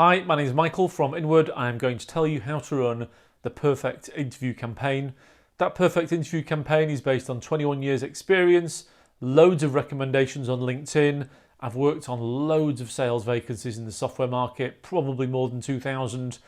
Hi, my name is Michael from Inward. I am going to tell you how to run the perfect interview campaign. That perfect interview campaign is based on 21 years experience, loads of recommendations on LinkedIn. I've worked on loads of sales vacancies in the software market, probably more than 2,000.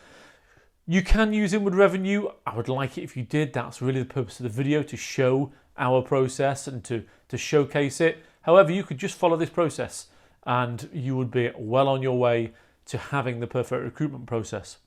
You can use Inward Revenue. I would like it if you did. That's really the purpose of the video, to show our process and to showcase it. However, you could just follow this process and you would be well on your way to having the perfect recruitment process.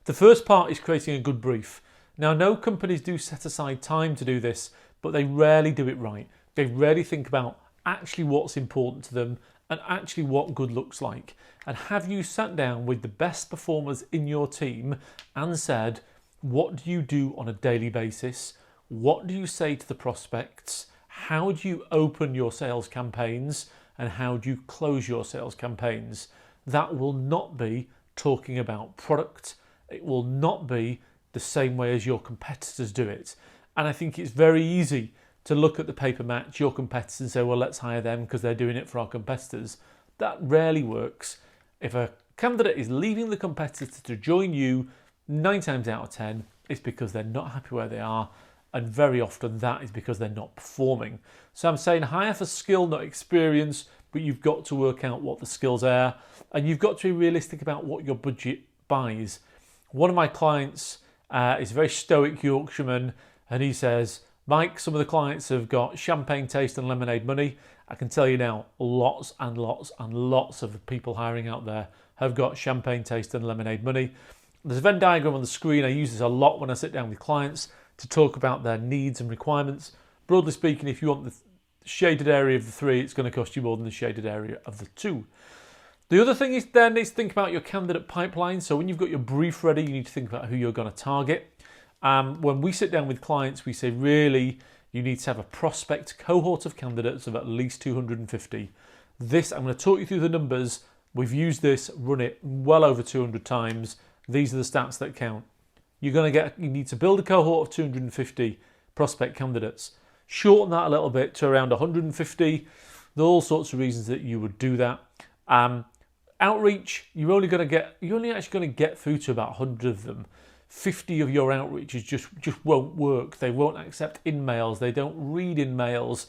The first part is creating a good brief. Now, no companies do set aside time to do this, but they rarely do it right. They rarely think about actually what's important to them and actually what good looks like. And have you sat down with the best performers in your team and said, what do you do on a daily basis? What do you say to the prospects? How do you open your sales campaigns? And how do you close your sales campaigns? That will not be talking about product. It will not be the same way as your competitors do it. And I think it's very easy to look at the paper match, your competitors, and say, well, let's hire them because they're doing it for our competitors. That rarely works. If a candidate is leaving the competitor to join you, 9 times out of 10, it's because they're not happy where they are. And very often that is because they're not performing. So I'm saying hire for skill, not experience, but you've got to work out what the skills are and you've got to be realistic about what your budget buys. One of my clients is a very stoic Yorkshireman, and he says, Mike, some of the clients have got champagne taste and lemonade money. I can tell you now, lots and lots and lots of people hiring out there have got champagne taste and lemonade money. There's a Venn diagram on the screen. I use this a lot when I sit down with clients to talk about their needs and requirements. Broadly speaking, if you want the shaded area of the 3, it's going to cost you more than the shaded area of the 2. The other thing is then is think about your candidate pipeline. So when you've got your brief ready, you need to think about who you're going to target. When we sit down with clients, we say really you need to have a prospect cohort of candidates of at least 250. This, I'm going to talk you through the numbers. We've used this, run it well over 200 times. These are the stats that count. You need to build a cohort of 250 prospect candidates. Shorten that a little bit to around 150. There are all sorts of reasons that you would do that. Outreach, you're only actually going to get through to about 100 of them. 50 of your outreaches just won't work. They won't accept in-mails. They don't read in-mails.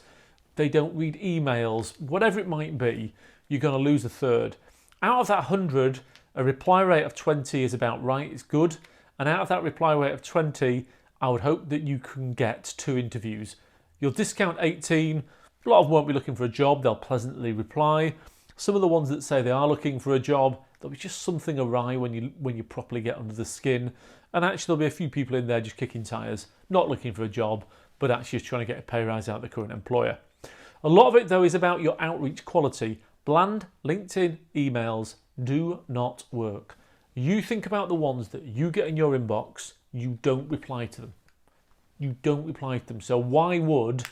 They don't read emails. Whatever it might be, you're going to lose a third. Out of that 100, a reply rate of 20 is about right. It's good. And out of that reply rate of 20, I would hope that you can get 2 interviews. You'll discount 18. A lot of them won't be looking for a job. They'll pleasantly reply. Some of the ones that say they are looking for a job, there'll be just something awry when you properly get under the skin. And actually there'll be a few people in there just kicking tires, not looking for a job, but actually just trying to get a pay rise out of the current employer. A lot of it though is about your outreach quality. Bland LinkedIn emails do not work. You think about the ones that you get in your inbox, you don't reply to them. You don't reply to them. So why would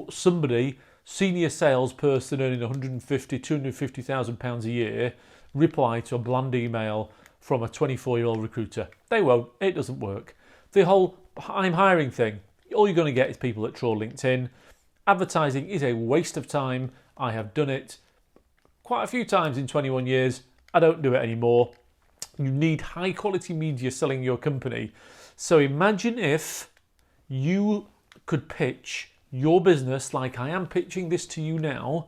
somebody, senior salesperson earning 150, 250,000 pounds a year, reply to a bland email from a 24-year-old recruiter? They won't. It doesn't work. The whole I'm hiring thing, all you're going to get is people that troll LinkedIn. Advertising is a waste of time. I have done it quite a few times in 21 years. I don't do it anymore. You need high quality media selling your company. So imagine if you could pitch your business like I am pitching this to you now.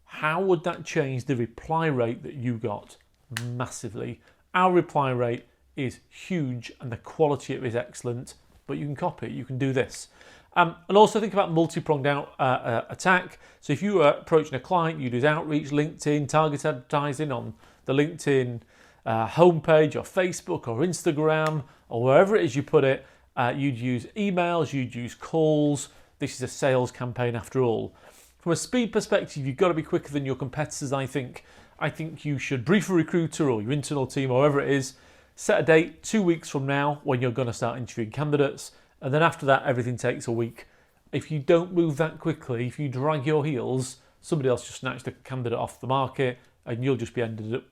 How would that change the reply rate that you got? Massively. Our reply rate is huge and the quality of it is excellent, but you can copy it. You can do this. And also think about multi-pronged attack. So if you are approaching a client, you do outreach, LinkedIn, target advertising on the LinkedIn homepage or Facebook or Instagram or wherever it is you put it. You'd use emails, you'd use calls. This is a sales campaign after all. From a speed perspective, you've got to be quicker than your competitors, I think. I think you should brief a recruiter or your internal team, or whoever it is, set a date 2 weeks from now when you're going to start interviewing candidates. And then after that, everything takes a week. If you don't move that quickly, if you drag your heels, somebody else just snatched the candidate off the market and you'll just be end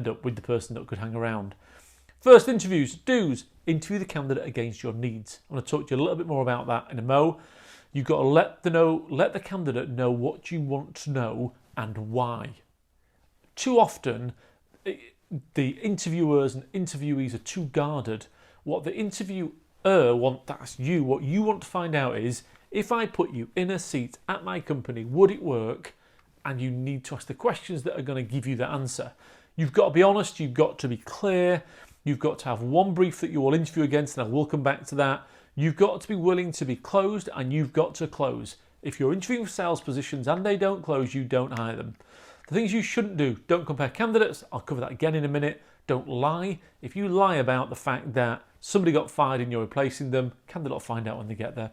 up with the person that could hang around. First interviews, do's. Interview the candidate against your needs. I'm going to talk to you a little bit more about that in a mo. You've got to let the candidate know what you want to know and why. Too often, the interviewers and interviewees are too guarded. What the interviewer that's you. What you want to find out is, if I put you in a seat at my company, would it work? And you need to ask the questions that are going to give you the answer. You've got to be honest. You've got to be clear. You've got to have one brief that you will interview against, and I will come back to that. You've got to be willing to be closed, and you've got to close. If you're interviewing for sales positions and they don't close, you don't hire them. The things you shouldn't do: don't compare candidates. I'll cover that again in a minute. Don't lie. If you lie about the fact that somebody got fired and you're replacing them, candidate will find out when they get there.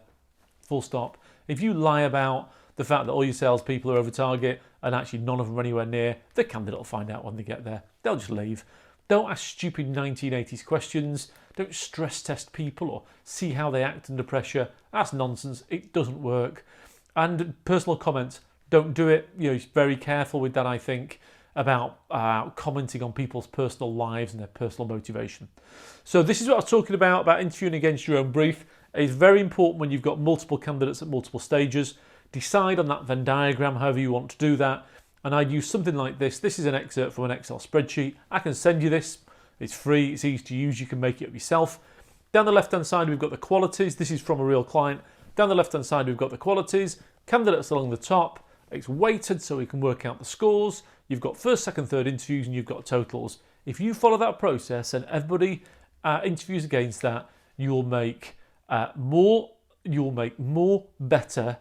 Full stop. If you lie about the fact that all your salespeople are over target and actually none of them are anywhere near, the candidate will find out when they get there. They'll just leave. Don't ask stupid 1980s questions. Don't stress test people or see how they act under pressure. That's nonsense. It doesn't work. And personal comments, don't do it. Very careful with that, I think, about commenting on people's personal lives and their personal motivation. So this is what I was talking about interviewing against your own brief. It's very important when you've got multiple candidates at multiple stages. Decide on that Venn diagram, however you want to do that. And I'd use something like this. This is an excerpt from an Excel spreadsheet. I can send you this. It's free, it's easy to use, you can make it up yourself. Down the left-hand side, we've got the qualities. This is from a real client. Down the left-hand side, we've got the qualities. Candidates along the top. It's weighted so we can work out the scores. You've got first, second, third interviews, and you've got totals. If you follow that process and everybody interviews against that, you'll make more better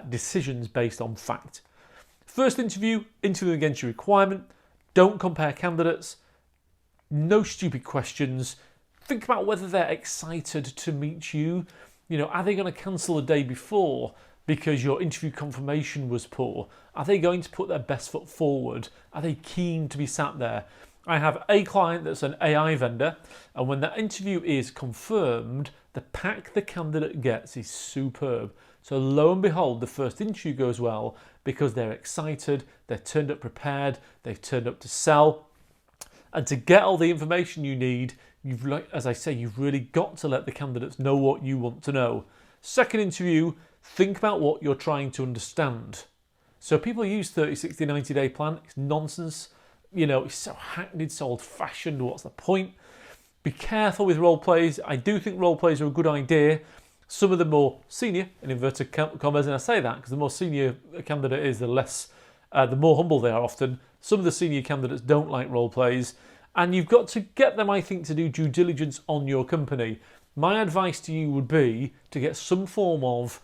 decisions based on fact. First interview against your requirement. Don't compare candidates. No stupid questions. Think about whether they're excited to meet you. Are they going to cancel the day before because your interview confirmation was poor? Are they going to put their best foot forward? Are they keen to be sat there? I have a client that's an AI vendor, and when that interview is confirmed, the pack the candidate gets is superb. So lo and behold, the first interview goes well because they're excited, they're turned up prepared, they've turned up to sell. And to get all the information you need, you've really got to let the candidates know what you want to know. Second interview, think about what you're trying to understand. So people use 30, 60, 90-day plan. It's nonsense. It's so hackneyed, so old-fashioned. What's the point? Be careful with role plays. I do think role plays are a good idea. Some of the more senior, in inverted commas, and I say that because the more senior a candidate is, the more humble they are often. Some of the senior candidates don't like role plays, and you've got to get them, I think, to do due diligence on your company. My advice to you would be to get some form of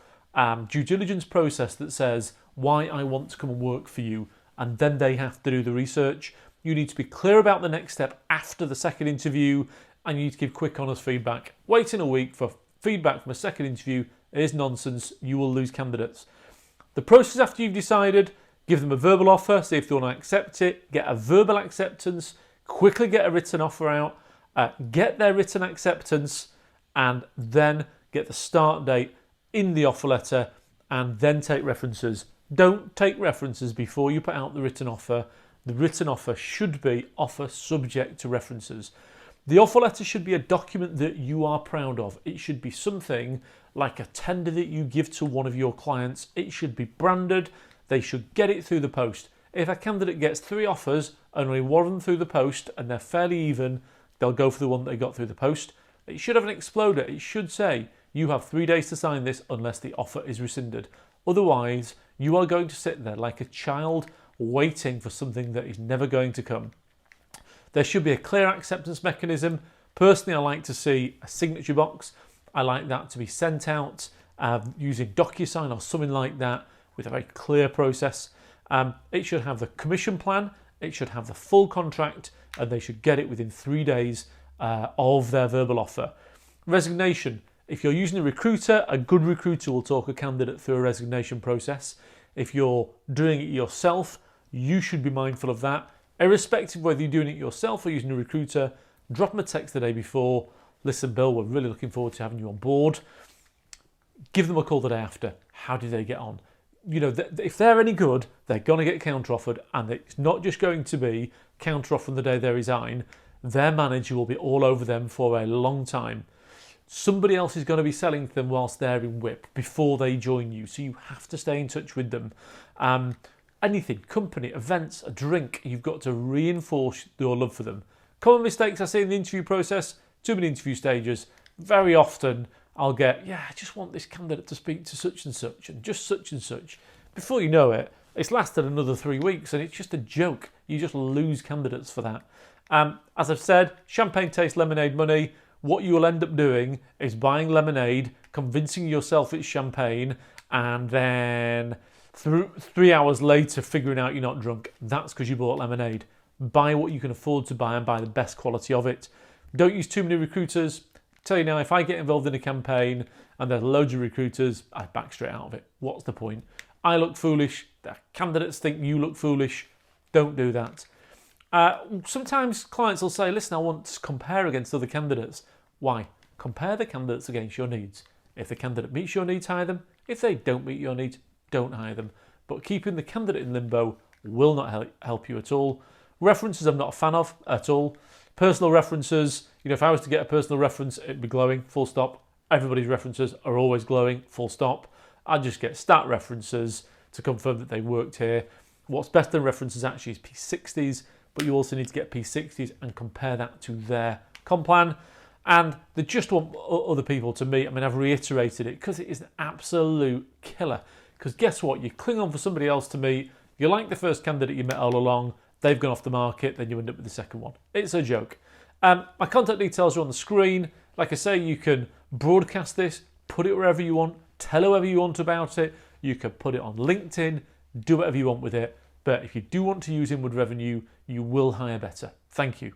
due diligence process that says why I want to come and work for you, and then they have to do the research. You need to be clear about the next step after the second interview, and you need to give quick, honest feedback. Waiting a week for feedback from a second interview is nonsense. You will lose candidates. The process after you've decided: give them a verbal offer, see if they want to accept it, get a verbal acceptance, quickly get a written offer out, get their written acceptance, and then get the start date in the offer letter, and then take references. Don't take references before you put out the written offer. The written offer should be offer subject to references. The offer letter should be a document that you are proud of. It should be something like a tender that you give to one of your clients. It should be branded. They should get it through the post. If a candidate gets 3 offers and only one of them through the post and they're fairly even, they'll go for the one that they got through the post. It should have an exploder. It should say, you have 3 days to sign this unless the offer is rescinded. Otherwise, you are going to sit there like a child waiting for something that is never going to come. There should be a clear acceptance mechanism. Personally, I like to see a signature box. I like that to be sent out using DocuSign or something like that, with a very clear process. It should have the commission plan, it should have the full contract, and they should get it within 3 days of their verbal offer. Resignation. If you're using a recruiter, a good recruiter will talk a candidate through a resignation process. If you're doing it yourself, you should be mindful of that. Irrespective of whether you're doing it yourself or using a recruiter, drop them a text the day before. Listen, Bill, we're really looking forward to having you on board. Give them a call the day after. How did they get on? If they're any good, they're going to get counter-offered, and it's not just going to be counter-offer on the day they resign. Their manager will be all over them for a long time. Somebody else is going to be selling to them whilst they're in WIP before they join you, so you have to stay in touch with them. anything, company, events, a drink, you've got to reinforce your love for them. Common mistakes I see in the interview process, too many interview stages. Very often I'll get, I just want this candidate to speak to such and just such and such. Before you know it, it's lasted another 3 weeks and it's just a joke. You just lose candidates for that. As I've said, champagne tastes lemonade money. What you will end up doing is buying lemonade, convincing yourself it's champagne, and then 3 hours later figuring out you're not drunk. That's because you bought lemonade. Buy what you can afford to buy and buy the best quality of it. Don't use too many recruiters. Tell you now, if I get involved in a campaign and there's loads of recruiters, I back straight out of it. What's the point? I look foolish. The candidates think you look foolish. Don't do that. Sometimes clients will say, listen, I want to compare against other candidates. Why? Compare the candidates against your needs. If the candidate meets your needs, hire them. If they don't meet your needs, don't hire them. But keeping the candidate in limbo will not help you at all. References I'm not a fan of at all. Personal references, if I was to get a personal reference, it'd be glowing, full stop. Everybody's references are always glowing, full stop. I just get stat references to confirm that they worked here. What's best in references actually is P60s, but you also need to get P60s and compare that to their comp plan. And they just want other people to meet. I've reiterated it because it is an absolute killer. Because guess what? You cling on for somebody else to meet. You like the first candidate you met all along. They've gone off the market. Then you end up with the second one. It's a joke. My contact details are on the screen. Like I say, you can broadcast this, put it wherever you want, tell whoever you want about it. You can put it on LinkedIn, do whatever you want with it. But if you do want to use inward revenue, you will hire better. Thank you.